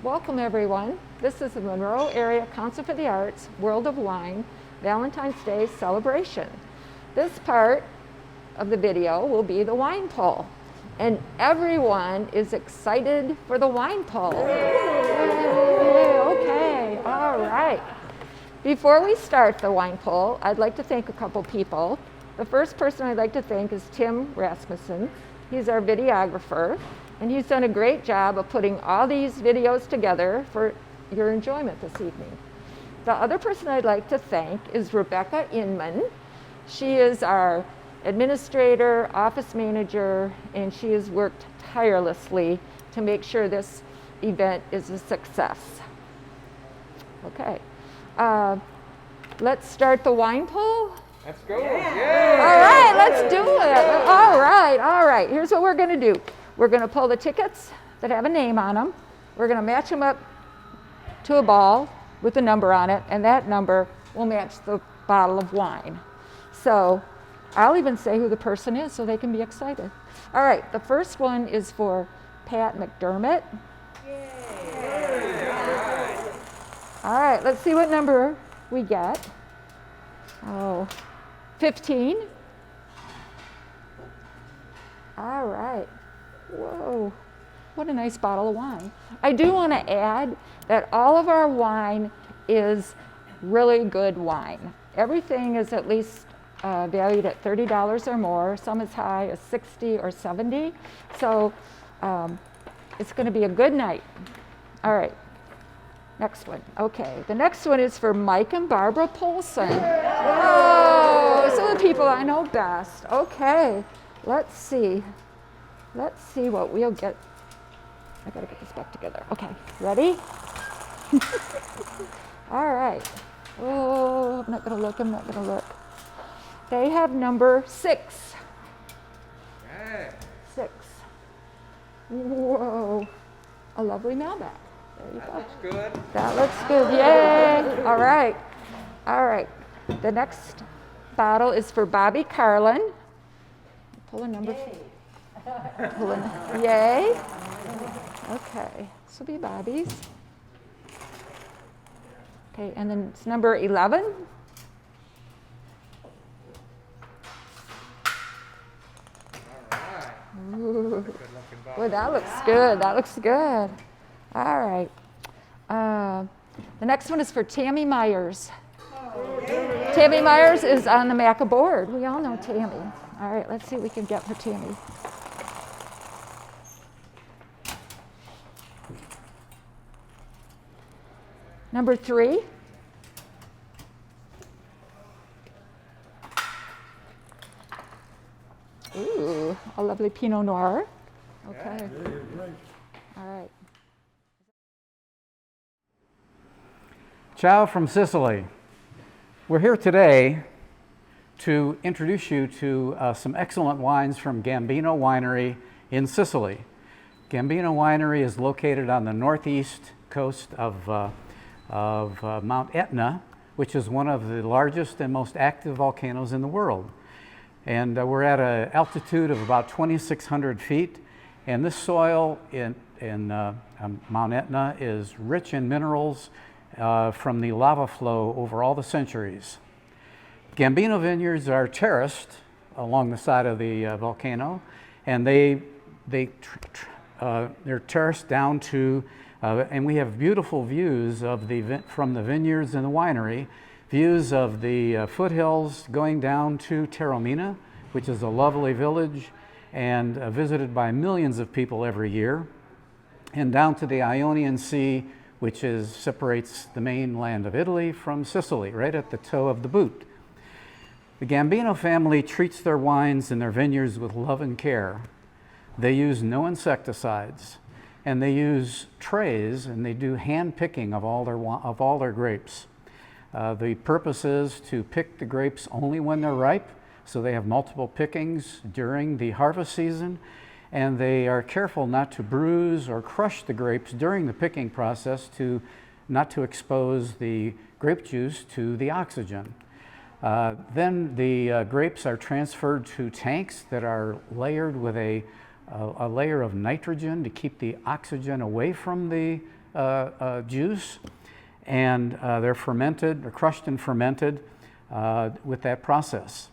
Welcome everyone. This is the Monroe Area Council for the Arts World of Wine Valentine's Day celebration. This part of the video will be the wine pull, and everyone is excited for the wine pull. Yay. Okay, all right. Before we start the wine pull, I'd like to thank a couple people. The first person I'd like to thank is Tim Rasmussen. He's our videographer, and he's done a great job of putting all these videos together for your enjoyment this evening. The other person I'd like to thank is Rebecca Inman. She is our administrator, office manager, and she has worked tirelessly to make sure this event is a success. Okay, let's start the wine pull. Let's go. All right, let's do it. All right. Here's what we're going to do. We're going to pull the tickets that have a name on them. We're going to match them up to a ball with a number on it, and that number will match the bottle of wine. So I'll even say who the person is so they can be excited. All right, the first one is for Pat McDermott. Yay. All right, let's see what number we get. Oh, 15. All right. Whoa, what a nice bottle of wine. I do want to add that all of our wine is really good wine. Everything is at least valued at $30 or more, some as high as 60 or 70. So it's going to be a good night. All right, next one. Okay, the next one is for Mike and Barbara Polson. Oh, some of the people I know best. Okay, let's see. Let's see what we'll get. I gotta get this back together. Okay, ready? All right. Oh, I'm not gonna look. They have number 6. Okay. 6. Whoa, a lovely mailbag. There you go. Looks good. That looks good, yay. All right. The next bottle is for Bobby Carlin. Pull a number. Yay. Okay, this will be Bobby's. Okay, and then it's number 11. All right. Ooh. Good looking bottle. Boy, that looks good. All right. The next one is for Tammy Myers. Tammy Myers is on the MACA board. We all know Tammy. All right, let's see what we can get for Tammy. Number 3. Ooh, a lovely Pinot Noir. Okay. All right. Ciao from Sicily. We're here today to introduce you to some excellent wines from Gambino Winery in Sicily. Gambino Winery is located on the northeast coast of Mount Etna, which is one of the largest and most active volcanoes in the world. And we're at an altitude of about 2,600 feet, and this soil in Mount Etna is rich in minerals from the lava flow over all the centuries. Gambino vineyards are terraced along the side of the volcano, and they're terraced down to, and we have beautiful views of from the vineyards and the winery, views of the foothills going down to Taormina, which is a lovely village and visited by millions of people every year, and down to the Ionian Sea, which separates the mainland of Italy from Sicily, right at the toe of the boot. The Gambino family treats their wines and their vineyards with love and care. They use no insecticides, and they use trays, and they do hand picking of all their grapes. The purpose is to pick the grapes only when they're ripe, so they have multiple pickings during the harvest season, and they are careful not to bruise or crush the grapes during the picking process not to expose the grape juice to the oxygen. Then the grapes are transferred to tanks that are layered with a layer of nitrogen to keep the oxygen away from the juice, and they're fermented, or crushed and fermented with that process.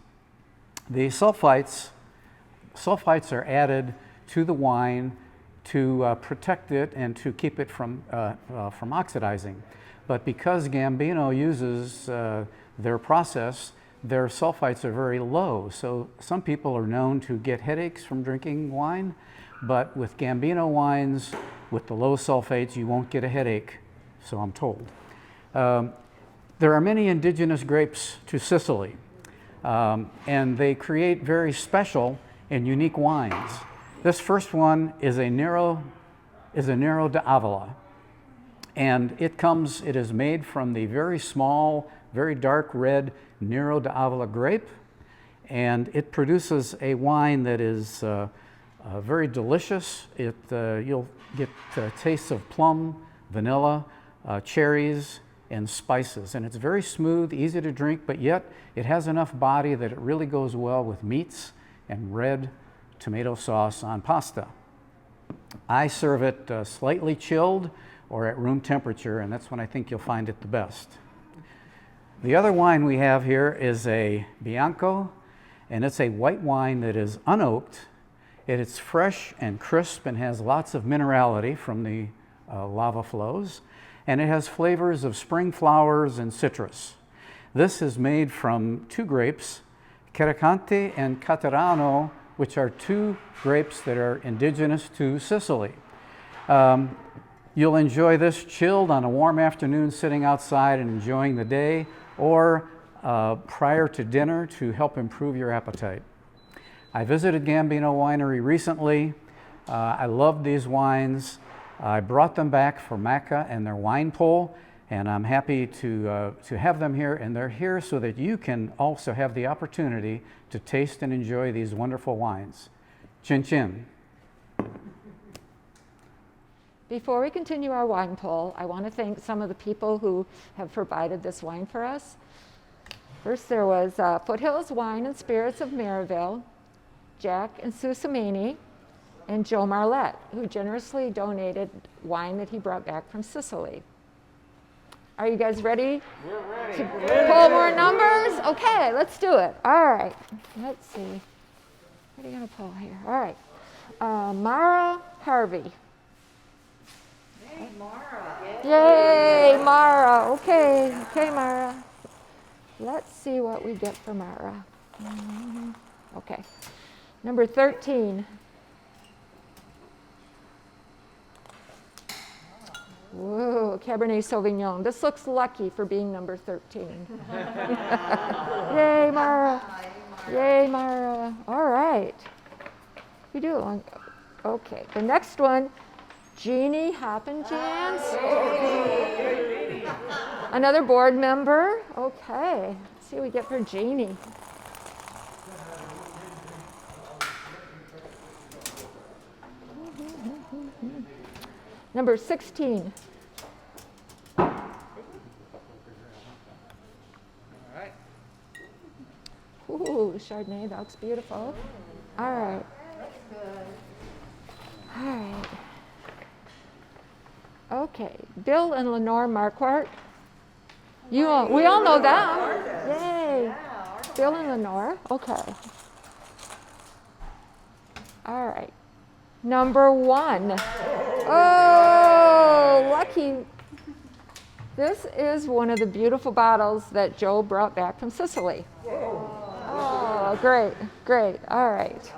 The sulfites are added to the wine to protect it and to keep it from oxidizing. But because Gambino uses their process, their sulfites are very low. So some people are known to get headaches from drinking wine, but with Gambino wines, with the low sulfates, you won't get a headache, so I'm told. There are many indigenous grapes to Sicily, and they create very special and unique wines. This first one is a Nero d'Avola, and it is made from the very small, very dark red Nero d'Avola grape, and it produces a wine that is very delicious. You'll get tastes of plum, vanilla, cherries, and spices, and it's very smooth, easy to drink, but yet it has enough body that it really goes well with meats and red tomato sauce on pasta. I serve it slightly chilled or at room temperature, and that's when I think you'll find it the best. The other wine we have here is a Bianco, and it's a white wine that is unoaked. It's fresh and crisp and has lots of minerality from the lava flows, and it has flavors of spring flowers and citrus. This is made from two grapes, Caricante and Caterano, which are two grapes that are indigenous to Sicily. You'll enjoy this chilled on a warm afternoon sitting outside and enjoying the day, or prior to dinner to help improve your appetite. I visited Gambino Winery recently. I loved these wines. I brought them back for MACA and their wine poll, and I'm happy to have them here, and they're here so that you can also have the opportunity to taste and enjoy these wonderful wines. Chin chin. Before we continue our wine poll, I want to thank some of the people who have provided this wine for us. First, there was Foothills Wine and Spirits of Maryville, Jack and Sue Samini, and Joe Marlette, who generously donated wine that he brought back from Sicily. Are you guys ready? We're ready. To pull more numbers? Okay, let's do it. All right, let's see. What are you gonna pull here? All right, Mara Harvey. Hey, Mara. Yay, Mara. Okay, Mara. Let's see what we get for Mara. Okay, number 13. Whoa, Cabernet Sauvignon. This looks lucky for being number 13. Yay, Mara. Yay, Mara. All right. We do. Okay, the next one, Jeannie Hoppenjans. Another board member. Okay, let's see what we get for Jeannie. Number 16. All right. Ooh, Chardonnay, that looks beautiful. All right. All right. Okay, Bill and Lenore Marquardt. We all know them. Yay. Bill and Lenore. Okay. All right. Number 1. Oh, lucky. This is one of the beautiful bottles that Joe brought back from Sicily. Oh, great. All right.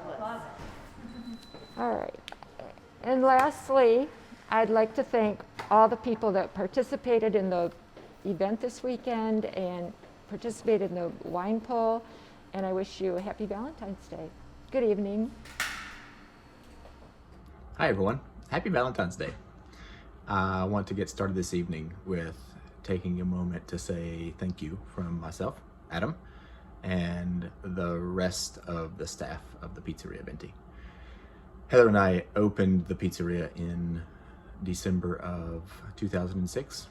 All right. And lastly, I'd like to thank all the people that participated in the event this weekend and participated in the wine poll, and I wish you a happy Valentine's Day. Good evening. Hi everyone, happy Valentine's Day. I want to get started this evening with taking a moment to say thank you from myself, Adam, and the rest of the staff of the Pizzeria Venti. Heather and I opened the pizzeria in December of 2006,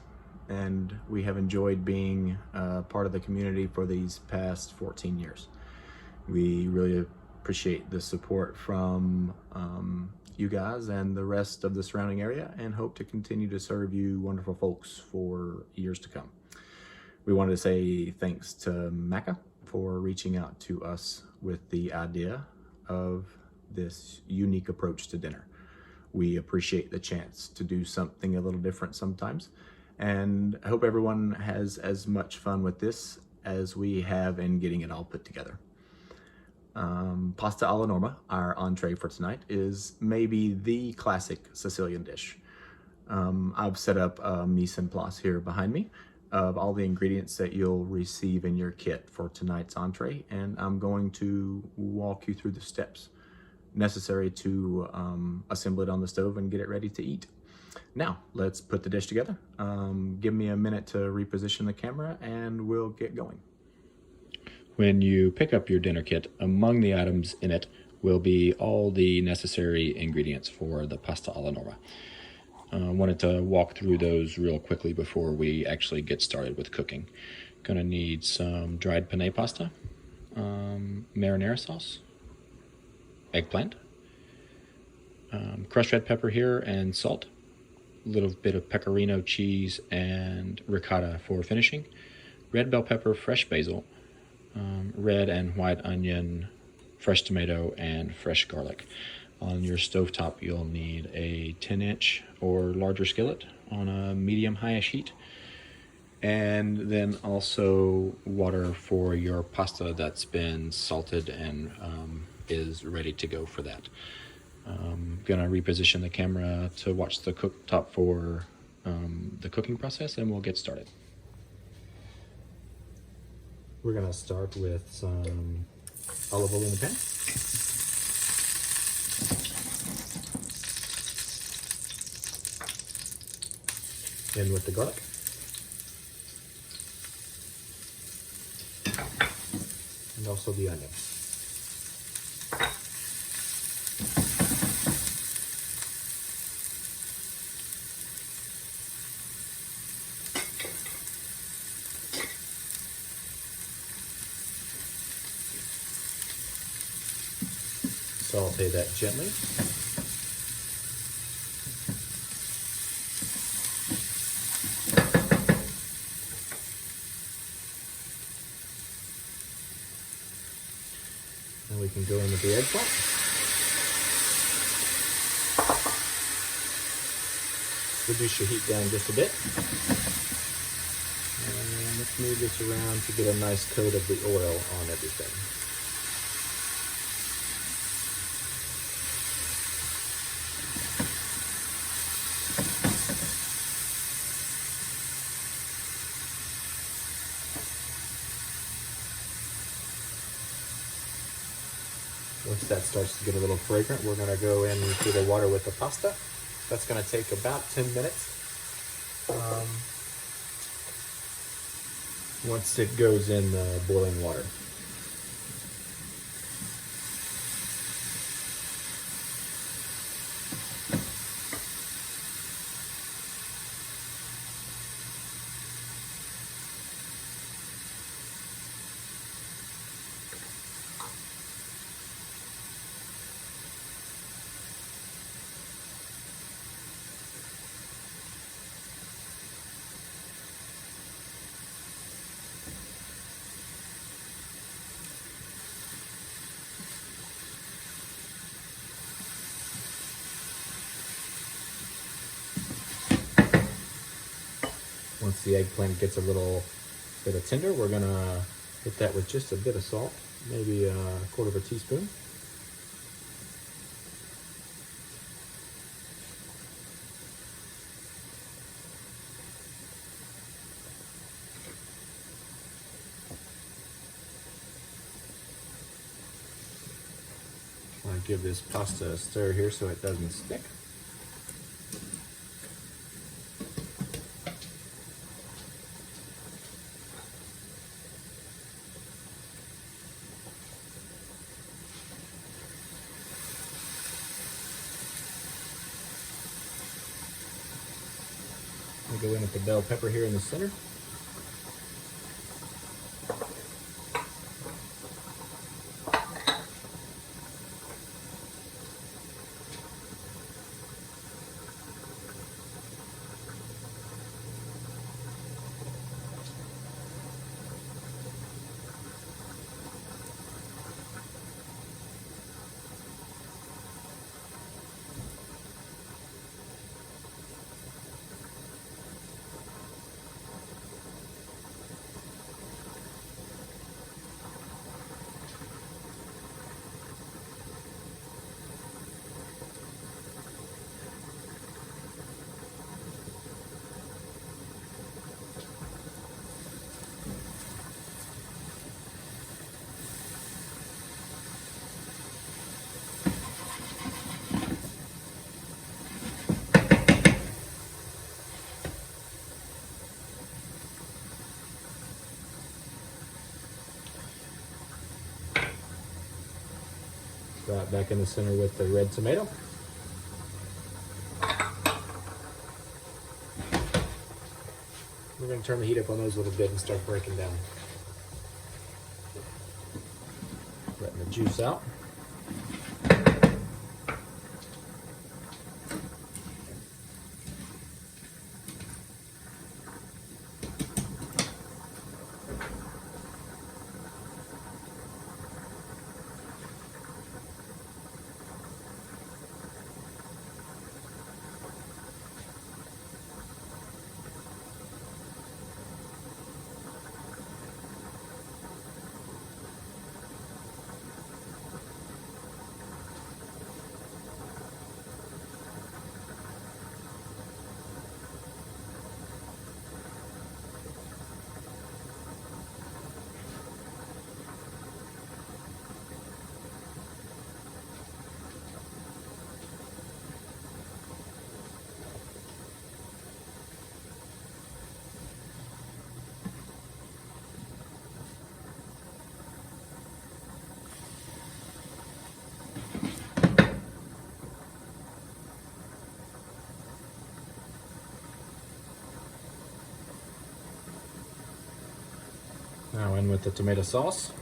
and we have enjoyed being part of the community for these past 14 years. We really appreciate the support from you guys and the rest of the surrounding area, and hope to continue to serve you wonderful folks for years to come. We wanted to say thanks to MACA for reaching out to us with the idea of this unique approach to dinner. We appreciate the chance to do something a little different sometimes, and I hope everyone has as much fun with this as we have in getting it all put together. Pasta alla norma, our entree for tonight, is maybe the classic Sicilian dish. I've set up a mise en place here behind me of all the ingredients that you'll receive in your kit for tonight's entree, and I'm going to walk you through the steps necessary to assemble it on the stove and get it ready to eat. Now, let's put the dish together. Give me a minute to reposition the camera and we'll get going. When you pick up your dinner kit, among the items in it will be all the necessary ingredients for the pasta alla norma. I wanted to walk through those real quickly before we actually get started with cooking. Gonna need some dried penne pasta, marinara sauce, eggplant, crushed red pepper here and salt, a little bit of pecorino cheese and ricotta for finishing, red bell pepper, fresh basil, red and white onion, fresh tomato, and fresh garlic. On your stovetop, you'll need a 10-inch or larger skillet on a medium-high-ish heat, and then also water for your pasta that's been salted and is ready to go for that. Gonna reposition the camera to watch the cooktop for the cooking process, and we'll get started. We're gonna start with some olive oil in the pan. In with the garlic. And also the onion. Saute that gently. Now we can go in with the eggplant. Reduce your heat down just a bit. And let's move this around to get a nice coat of the oil on everything. Once that starts to get a little fragrant, we're going to go into the water with the pasta. That's going to take about 10 minutes. Once it goes in the boiling water. Once the eggplant gets a little bit of tender, we're gonna hit that with just a bit of salt, maybe a quarter of a teaspoon. I want to give this pasta a stir here so it doesn't stick. I'll go in with the bell pepper here in the center. Right back in the center with the red tomato. We're going to turn the heat up on those a little bit and start breaking down. Letting the juice out. Now in with the tomato sauce.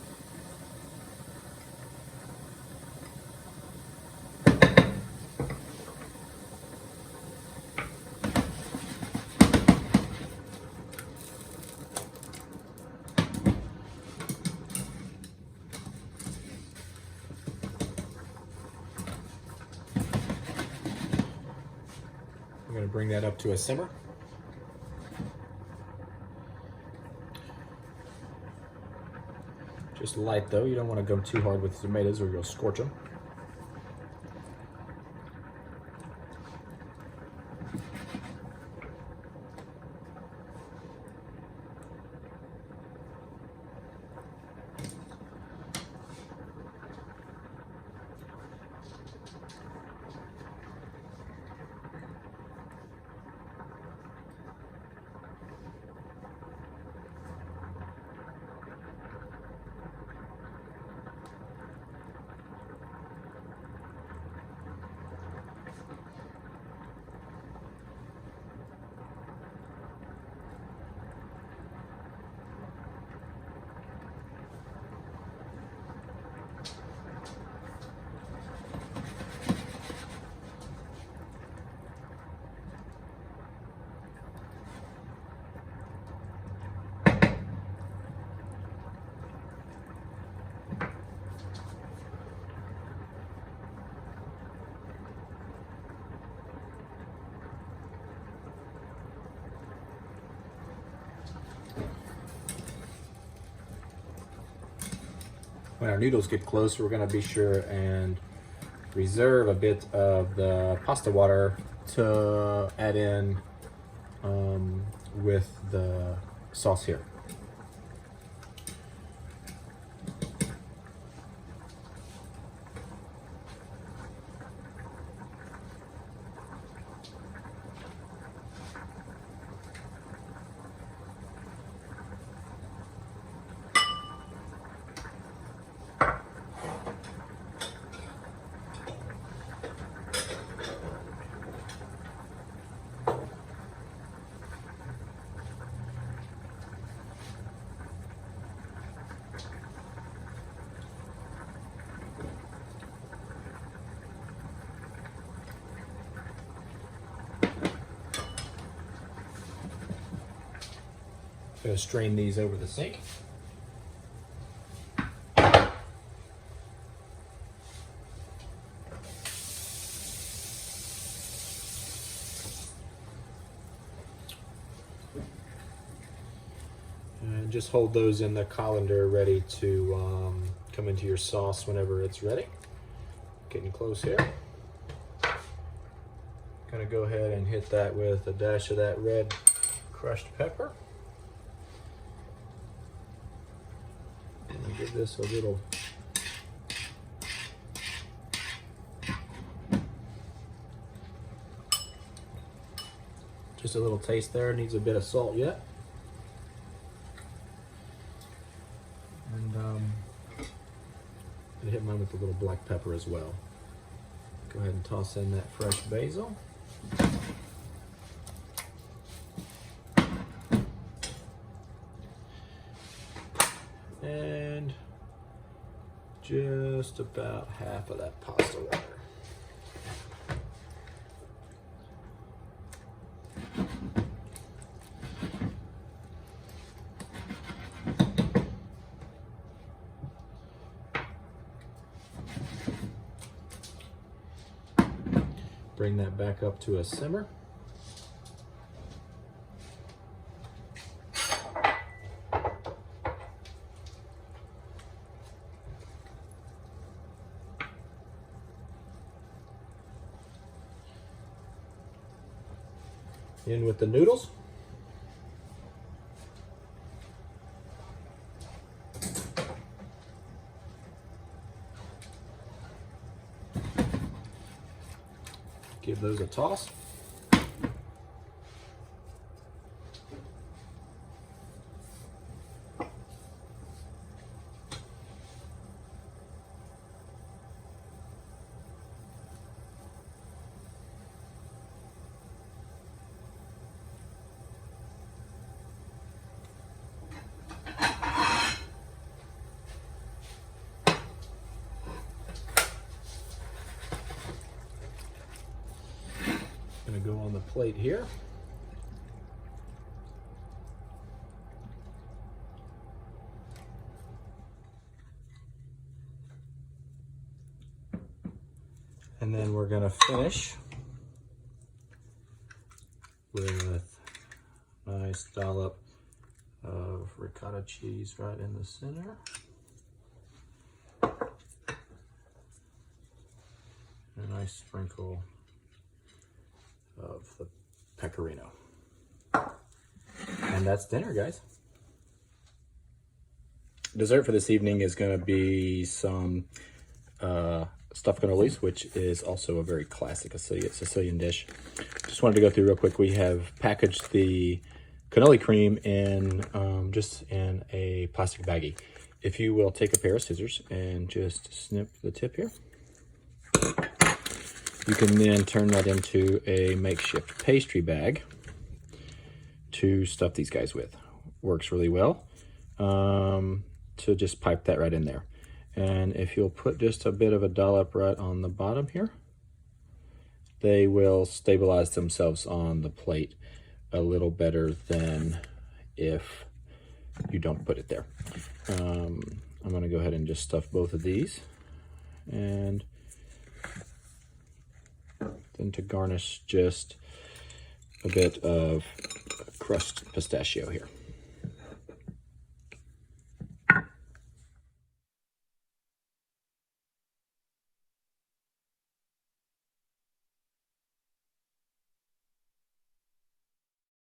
I'm going to bring that up to a simmer. Just light though, you don't want to go too hard with the tomatoes or you'll scorch them. When our noodles get close, we're going to be sure and reserve a bit of the pasta water to add in with the sauce here. Going to strain these over the sink. And just hold those in the colander ready to come into your sauce whenever it's ready. Getting close here. Gonna go ahead and hit that with a dash of that red crushed pepper. And give this a little just a little taste there. Needs a bit of salt yet. And And hit mine with a little black pepper as well. Go ahead and toss in that fresh basil. And just about half of that pasta water. Bring that back up to a simmer. In with the noodles. Give those a toss. Gonna go on the plate here. And then we're gonna finish with a nice dollop of ricotta cheese right in the center. And a nice sprinkle of the pecorino. And that's dinner, guys. Dessert for this evening is going to be some stuffed cannolis, which is also a very classic Sicilian dish. Just wanted to go through real quick. We have packaged the cannoli cream in just in a plastic baggie. If you will take a pair of scissors and just snip the tip here. You can then turn that into a makeshift pastry bag to stuff these guys with. Works really well to just pipe that right in there. And if you'll put just a bit of a dollop right on the bottom here, they will stabilize themselves on the plate a little better than if you don't put it there. I'm gonna go ahead and just stuff both of these, and then to garnish, just a bit of crushed pistachio here.